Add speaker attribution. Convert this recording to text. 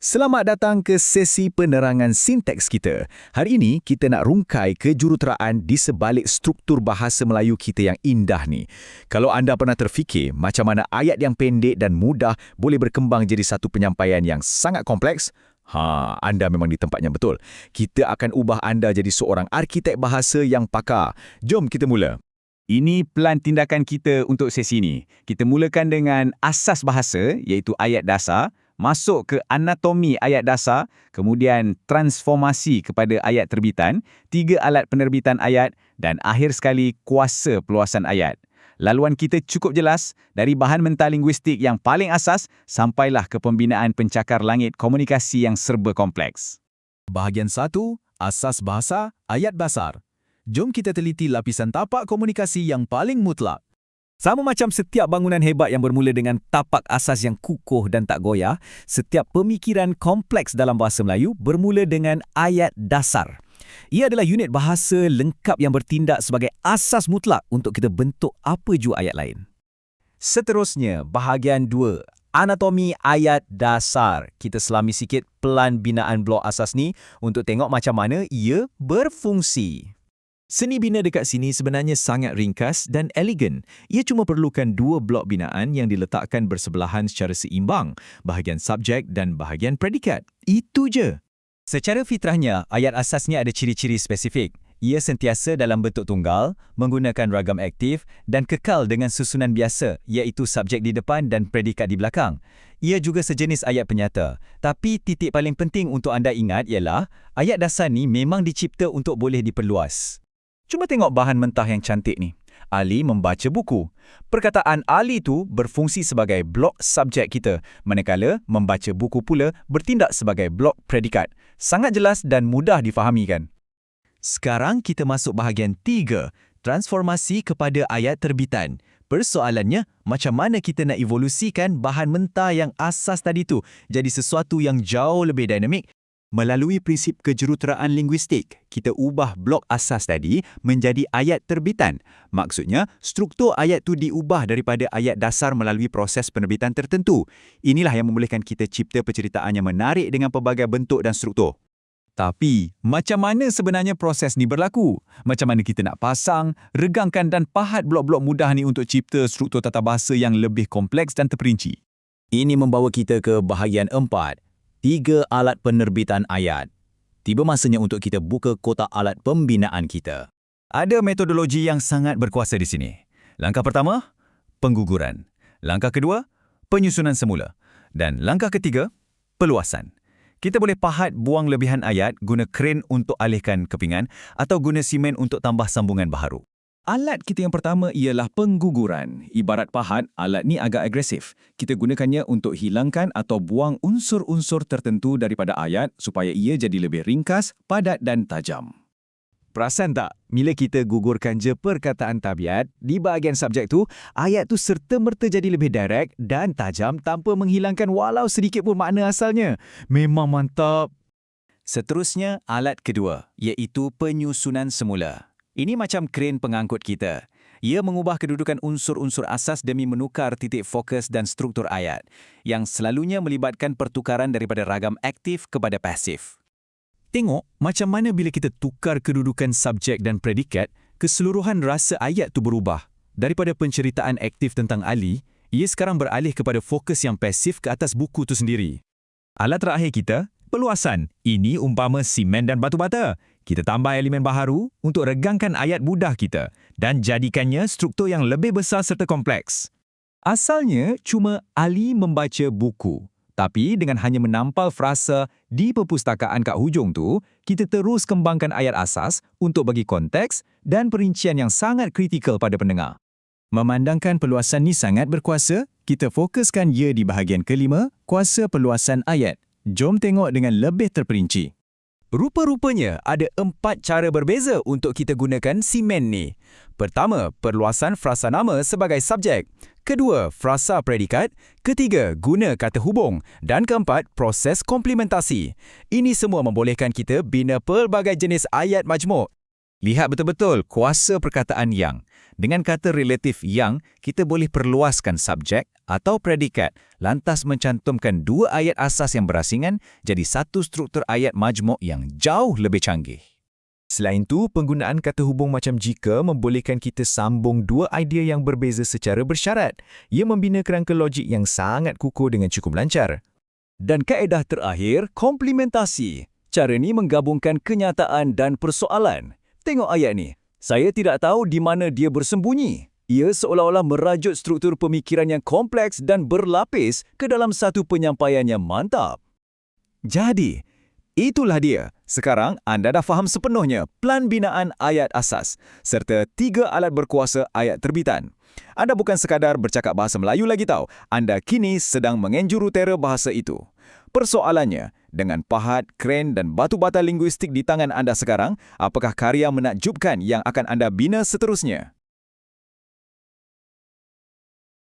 Speaker 1: Selamat datang ke sesi penerangan sinteks kita. Hari ini kita nak rungkai kejuruteraan di sebalik struktur bahasa Melayu kita yang indah ni. Kalau anda pernah terfikir macam mana ayat yang pendek dan mudah boleh berkembang jadi satu penyampaian yang sangat kompleks, anda memang di tempatnya betul. Kita akan ubah anda jadi seorang arkitek bahasa yang pakar. Jom kita mula.
Speaker 2: Ini plan tindakan kita untuk sesi ini. Kita mulakan dengan asas bahasa, iaitu ayat dasar, masuk ke anatomi ayat dasar, kemudian transformasi kepada ayat terbitan, 3 alat penerbitan ayat, dan akhir sekali kuasa peluasan ayat. Laluan kita cukup jelas, dari bahan mentah linguistik yang paling asas, sampailah ke pembinaan pencakar langit komunikasi yang serba kompleks.
Speaker 1: Bahagian 1, asas bahasa, ayat dasar. Jom kita teliti lapisan tapak komunikasi yang paling mutlak. Sama macam setiap bangunan hebat yang bermula dengan tapak asas yang kukuh dan tak goyah, setiap pemikiran kompleks dalam bahasa Melayu bermula dengan ayat dasar. Ia adalah unit bahasa lengkap yang bertindak sebagai asas mutlak untuk kita bentuk apa jua ayat lain. Seterusnya, bahagian 2, anatomi ayat dasar. Kita selami sikit pelan binaan blok asas ni untuk tengok macam mana ia berfungsi. Seni bina dekat sini sebenarnya sangat ringkas dan elegan. Ia cuma perlukan 2 blok binaan yang diletakkan bersebelahan secara seimbang, bahagian subjek dan bahagian predikat. Itu je. Secara fitrahnya, ayat asasnya ada ciri-ciri spesifik. Ia sentiasa dalam bentuk tunggal, menggunakan ragam aktif dan kekal dengan susunan biasa, iaitu subjek di depan dan predikat di belakang. Ia juga sejenis ayat penyata. Tapi titik paling penting untuk anda ingat ialah, ayat dasar ni memang dicipta untuk boleh diperluas. Cuma tengok bahan mentah yang cantik ni. Ali membaca buku. Perkataan Ali tu berfungsi sebagai blok subjek kita, manakala membaca buku pula bertindak sebagai blok predikat. Sangat jelas dan mudah difahami kan? Sekarang kita masuk bahagian 3, transformasi kepada ayat terbitan. Persoalannya, macam mana kita nak evolusikan bahan mentah yang asas tadi tu jadi sesuatu yang jauh lebih dinamik? Melalui prinsip kejuruteraan linguistik, kita ubah blok asas tadi menjadi ayat terbitan. Maksudnya, struktur ayat tu diubah daripada ayat dasar melalui proses penerbitan tertentu. Inilah yang membolehkan kita cipta penceritaan yang menarik dengan pelbagai bentuk dan struktur. Tapi, macam mana sebenarnya proses ni berlaku? Macam mana kita nak pasang, regangkan dan pahat blok-blok mudah ni untuk cipta struktur tata bahasa yang lebih kompleks dan terperinci? Ini membawa kita ke bahagian 4. 3 alat penerbitan ayat. Tiba masanya untuk kita buka kotak alat pembinaan kita. Ada metodologi yang sangat berkuasa di sini. Langkah pertama, pengguguran. Langkah kedua, penyusunan semula. Dan langkah ketiga, peluasan. Kita boleh pahat buang lebihan ayat guna kren untuk alihkan kepingan atau guna simen untuk tambah sambungan baharu. Alat kita yang pertama ialah pengguguran. Ibarat pahat, alat ni agak agresif. Kita gunakannya untuk hilangkan atau buang unsur-unsur tertentu daripada ayat supaya ia jadi lebih ringkas, padat dan tajam. Perasan tak? Bila kita gugurkan je perkataan tabiat, di bahagian subjek tu, ayat tu serta-merta jadi lebih direct dan tajam tanpa menghilangkan walau sedikit pun makna asalnya. Memang mantap. Seterusnya, alat kedua, iaitu penyusunan semula. Ini macam kren pengangkut kita. Ia mengubah kedudukan unsur-unsur asas demi menukar titik fokus dan struktur ayat, yang selalunya melibatkan pertukaran daripada ragam aktif kepada pasif. Tengok macam mana bila kita tukar kedudukan subjek dan predikat, keseluruhan rasa ayat tu berubah. Daripada penceritaan aktif tentang Ali, ia sekarang beralih kepada fokus yang pasif ke atas buku tu sendiri. Alat terakhir kita, peluasan. Ini umpama simen dan batu bata. Kita tambah elemen baharu untuk regangkan ayat mudah kita dan jadikannya struktur yang lebih besar serta kompleks. Asalnya cuma Ali membaca buku. Tapi dengan hanya menampal frasa di perpustakaan kat hujung tu, kita terus kembangkan ayat asas untuk bagi konteks dan perincian yang sangat kritikal pada pendengar. Memandangkan peluasan ni sangat berkuasa, kita fokuskan ia di bahagian kelima, kuasa peluasan ayat. Jom tengok dengan lebih terperinci. Rupa-rupanya ada 4 cara berbeza untuk kita gunakan simen ni. Pertama, perluasan frasa nama sebagai subjek. Kedua, frasa predikat. Ketiga, guna kata hubung. Dan keempat, proses komplementasi. Ini semua membolehkan kita bina pelbagai jenis ayat majmuk.
Speaker 2: Lihat betul-betul kuasa perkataan yang. Dengan kata relatif yang, kita boleh perluaskan subjek atau predikat, lantas mencantumkan dua ayat asas yang berasingan jadi satu struktur ayat majmuk yang jauh lebih canggih.
Speaker 3: Selain itu, penggunaan kata hubung macam jika membolehkan kita sambung dua idea yang berbeza secara bersyarat. Ia membina kerangka logik yang sangat kukuh dengan cukup lancar.
Speaker 1: Dan kaedah terakhir, komplementasi. Cara ni menggabungkan kenyataan dan persoalan. Tengok ayat ni. Saya tidak tahu di mana dia bersembunyi. Ia seolah-olah merajut struktur pemikiran yang kompleks dan berlapis ke dalam satu penyampaian yang mantap. Jadi, itulah dia. Sekarang anda dah faham sepenuhnya plan binaan ayat asas serta 3 alat berkuasa ayat terbitan. Anda bukan sekadar bercakap bahasa Melayu lagi tahu. Anda kini sedang mengenjurutera bahasa itu. Persoalannya, dengan pahat, kren dan batu bata linguistik di tangan anda sekarang, apakah karya menakjubkan yang akan anda bina seterusnya?